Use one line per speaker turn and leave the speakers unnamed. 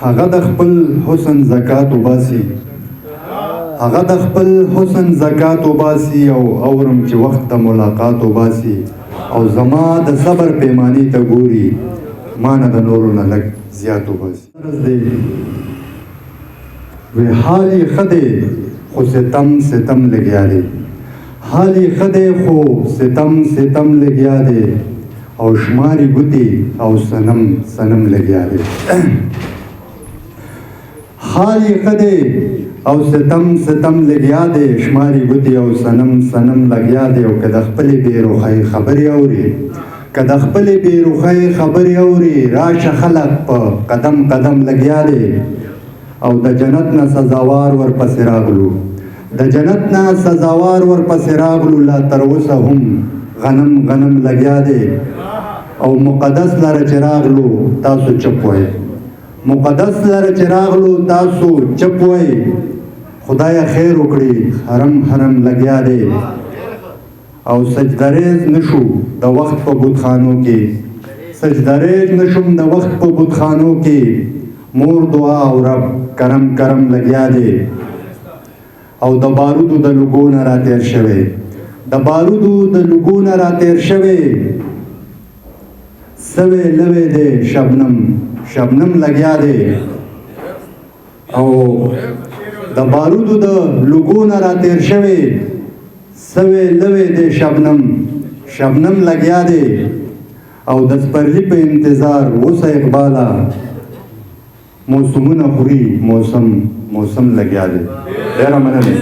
هغه د خپل حسن زکات وباسي هغه د خپل حسن زکات وباسي او اورم چې وخت ته ملاقات وباسي او زما د صبر پیمانې ته ګوري ما نه د نورو نه لږ زیات وباسي وی حال یې ښه دی خو ستم ستم لګیا دی حال یې ښه دی خو ستم ستم لګیا دی او شماري ګوتې او صنم صنم لګیا دی حال یې ښه دی او ستم ستم لګیا دی شماري ګوتې او صنم صنم لګیا دی او که د خپلې بېروخۍ خبرې اوري که د خپلې بېروخۍ خبرې اوري راشه خلک په قدم قدم لګیا دی او د جنت نه سزاوار ورپسې راغلو د جنت نه سزاوار ورپسې راغلو لا تر اوسه هم غنم غنم لګیا دی او مقدس لره چې راغلو تاسو چپ وئ مقدس لره چې راغلو تاسو چپ وئ خدایه خیر وکړي حرم حرم لګیا دی او سجدریز نشو د وخت په بتخانو کې سجدریز نشم د وخت په بتخانو کې مور دعا او رب کرم کرم لګیا دی او د بارودو د لوګو نه راتېر شوی د بارودو د لوګو نه راتېر شوی سوی لوی دی شبنم شبنم لګیا دی او د بارودو د لوګو نه راتېر شوی سوی لوی دی شبنم شبنم لګیا دی او د سپرلي په انتظار اوسه اقباله موسمونه خوري موسم لګیا دی ډېره مننه